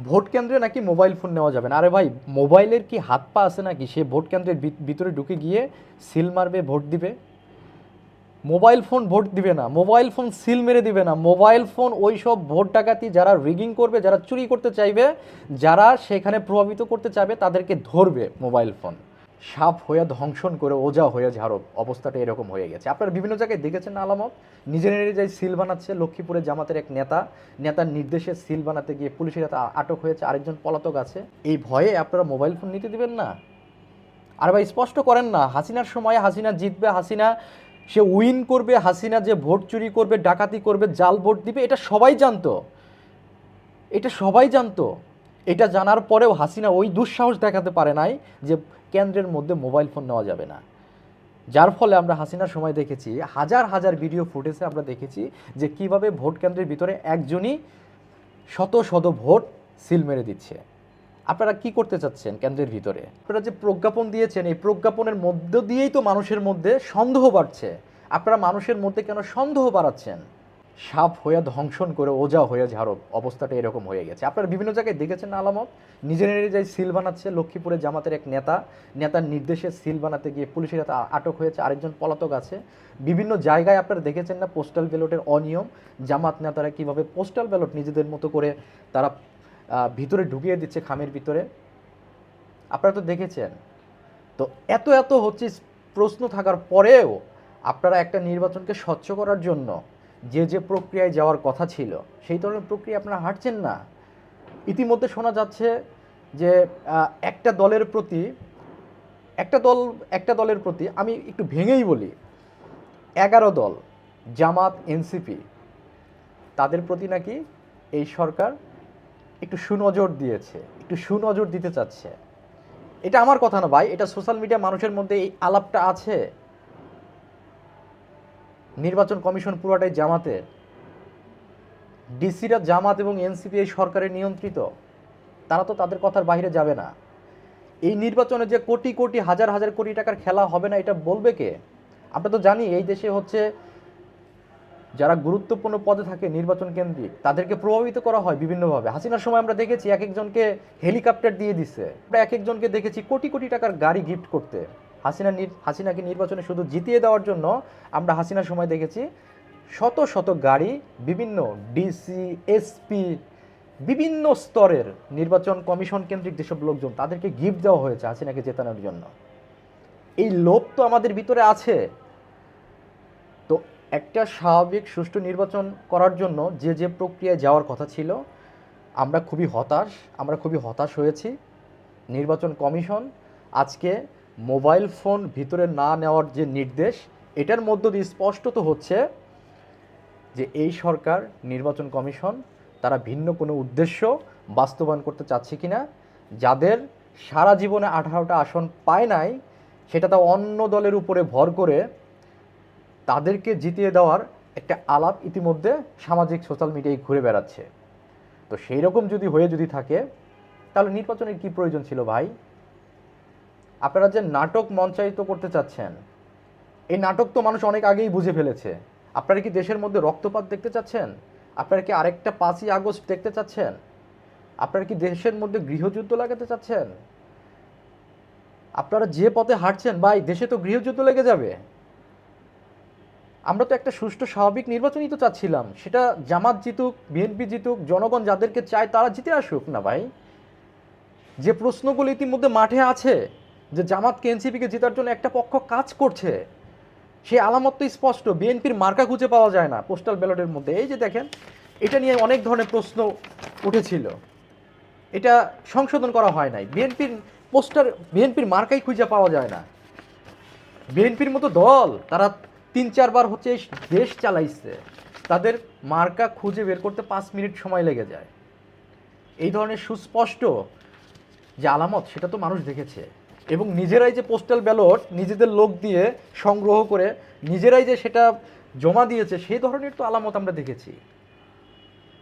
Vote কেন্দ্রে নাকি mobile phone নেওয়া যাবে না। আরে ভাই, মোবাইলের কি হাত পা আছে নাকি? সে ভোট কেন্দ্রের ভিতরে ঢুকে গিয়ে সিল মারবে, ভোট দিবে। মোবাইল ফোন ভোট দিবে না, মোবাইল ফোন সিল মেরে দিবে না। মোবাইল ফোন ওই সব ভোট ডাকাতি যারা রিগিং করবে, যারা চুরি করতে চাইবে, যারা সেখানে প্রভাবিত করতে চাইবে, তাদেরকে ধরবে মোবাইল ফোন। সাপ হয়ে ধ্বংসন করে ওজা হয়ে ঝাড়ব, অবস্থাটা এরকম হয়ে গেছে। আপনারা বিভিন্ন জায়গায় দেখেছেন না আলামত? নিজে নিজে সিল বানাচ্ছে। লক্ষ্মীপুরে জামাতের এক নেতার নির্দেশে সিল বানাতে গিয়ে পুলিশের হাতে আটক হয়েছে, আরেকজন পলাতক আছে। এই ভয়ে আপনারা মোবাইল ফোন নিতে দিবেন না? আর ভাই স্পষ্ট করেন না, হাসিনার সময় হাসিনা জিতবে, হাসিনা সে উইন করবে, হাসিনা যে ভোট চুরি করবে, ডাকাতি করবে, জাল ভোট দিবে, এটা সবাই জানতো। এটা সবাই জানতো। এটা জানার পরেও হাসিনা ওই দুঃসাহস দেখাতে পারে নাই যে কেন্দ্রের মধ্যে মোবাইল ফোন নেওয়া যাবে না। যার ফলে আমরা হাসিনার সময় দেখেছি, হাজার হাজার ভিডিও ফুটেজে আমরা দেখেছি যে কিভাবে ভোট কেন্দ্রের ভিতরে একজনই শত শত ভোট সিল মেরে দিচ্ছে। আপনারা কি করতে চাচ্ছেন কেন্দ্রের ভিতরে? আপনারা যে প্রজ্ঞাপন দিয়েছেন, এই প্রজ্ঞাপনের মধ্য দিয়েই তো মানুষের মধ্যে সন্দেহ বাড়ছে। আপনারা মানুষের মধ্যে কেন সন্দেহ বাড়াচ্ছেন? সাপ হয়ে ধ্বংসন করে ওজা হয়ে ঝাড়ব, অবস্থাটা এরকম হয়ে গেছে। আপনারা বিভিন্ন জায়গায় দেখেছেন না আলামত? নিজে নিজে সিল বানাচ্ছে। লক্ষ্মীপুরে জামাতের এক নেতার নির্দেশে সিল বানাতে গিয়ে পুলিশের হাতে আটক হয়েছে, আরেকজন পলাতক আছে। বিভিন্ন জায়গায় আপনারা দেখেছেন না পোস্টাল ব্যালটের অনিয়ম? জামাত নেতারা কীভাবে পোস্টাল ব্যালট নিজেদের মতো করে তারা ভিতরে ঢুকিয়ে দিচ্ছে, খামের ভিতরে। আপনারা তো দেখেছেন। তো এত এত হচ্ছে প্রশ্ন থাকার পরেও আপনারা একটা নির্বাচনকে স্বচ্ছ করার জন্য যে প্রক্রিয়ায় যাওয়ার কথা ছিল, সেই ধরনের প্রক্রিয়া আপনারা হাঁটছেন না। ইতিমধ্যে শোনা যাচ্ছে যে একটা দলের প্রতি আমি একটু ভেঙেই বলি, 11 দল, জামাত, এনসিপি, তাদের প্রতি নাকি এই সরকার একটু সুনজর দিয়েছে, একটু সুনজর দিতে চাচ্ছে। এটা আমার কথা না ভাই, এটা সোশ্যাল মিডিয়া মানুষের মধ্যে এই আলাপটা আছে। নির্বাচন কমিশন পুরোটাই জামাতের, ডিসিরা জামাত এবং এনসিপি এই সরকারের নিয়ন্ত্রিত। তারা তো তাদের কথার বাইরে যাবে না। এই নির্বাচনে যে কোটি কোটি হাজার হাজার কোটি টাকার খেলা হবে না, এটা বলবে কে? আমরা তো জানি এই দেশে হচ্ছে যারা গুরুত্বপূর্ণ পদে থাকে নির্বাচন কেন্দ্রিক, তাদেরকে প্রভাবিত করা হয় বিভিন্নভাবে। হাসিনার সময় আমরা দেখেছি এক একজনকে হেলিকপ্টার দিয়ে দিচ্ছে, আমরা এক একজনকে দেখেছি কোটি কোটি টাকার গাড়ি গিফট করতে। হাসিনাকে নির্বাচনে শুধু জিতিয়ে দেওয়ার জন্য আমরা হাসিনার সময় দেখেছি শত শত গাড়ি, বিভিন্ন ডিসি, এসপি, বিভিন্ন স্তরের নির্বাচন কমিশন কেন্দ্রিক যেসব লোকজন, তাদেরকে গিফট দেওয়া হয়েছে হাসিনাকে জেতানোর জন্য। এই লোভ তো আমাদের ভিতরে আছে। তো একটা স্বাভাবিক সুষ্ঠু নির্বাচন করার জন্য যে প্রক্রিয়ায় যাওয়ার কথা ছিল, আমরা খুবই হতাশ হয়েছি। নির্বাচন কমিশন আজকে মোবাইল ফোন ভিতরে না নেওয়ার যে নির্দেশ, এটার মধ্য দিয়ে স্পষ্ট তো হচ্ছে যে এই সরকার, নির্বাচন কমিশন, তারা ভিন্ন কোনো উদ্দেশ্য বাস্তবায়ন করতে চাচ্ছে কিনা। যাদের সারা জীবনে 18টা আসন পায় নাই, সেটা তো অন্য দলের উপরে ভর করে তাদেরকে জিতিয়ে দেওয়ার একটা আলাপ ইতিমধ্যে সামাজিক সোশ্যাল মিডিয়ায় ঘুরে বেড়াচ্ছে। তো সেই রকম যদি থাকে, তাহলে নির্বাচনের কি প্রয়োজন ছিল ভাই? আপনারা যে নাটক মঞ্চায়িত করতে চাচ্ছেন, এই নাটক তো মানুষ অনেক আগেই বুঝে ফেলেছে। আপনারা কি দেশের মধ্যে রক্তপাত দেখতে চাচ্ছেন? আপনারা কি আরেকটা 5ই আগস্ট দেখতে চাচ্ছেন? আপনারা কি দেশের মধ্যে গৃহযুদ্ধ লাগাতে চাচ্ছেন? আপনারা যে পথে হাঁটছেন ভাই, দেশে তো গৃহযুদ্ধ লেগে যাবে। আমরা তো একটা সুষ্ঠু স্বাভাবিক নির্বাচনই তো চাচ্ছিলাম। সেটা জামাত জিতুক, বিএনপি জিতুক, জনগণ যাদেরকে চায় তারা জিতে আসুক না ভাই। যে প্রশ্নগুলো ইতিমধ্যে মাঠে আছে, যে জামাতকে, এনসিপিকে জেতার জন্য একটা পক্ষ কাজ করছে, সেই আলামত তো স্পষ্ট। বিএনপির মার্কা খুঁজে পাওয়া যায় না পোস্টাল ব্যালটের মধ্যে। এই যে দেখেন, এটা নিয়ে অনেক ধরনের প্রশ্ন উঠেছিল, এটা সংশোধন করা হয় নাই। বিএনপির মার্কাই খুঁজে পাওয়া যায় না। বিএনপির মতো দল, তারা 3-4 বার হচ্ছে দেশ চালাইছে, তাদের মার্কা খুঁজে বের করতে 5 মিনিট সময় লেগে যায়। এই ধরনের সুস্পষ্ট যে আলামত, সেটা তো মানুষ দেখেছে। এবং নিজেরাই যে পোস্টাল ব্যালট নিজেদের লোক দিয়ে সংগ্রহ করে নিজেরাই যে সেটা জমা দিয়েছে, সেই ধরনের তো আলামত আমরা দেখেছি।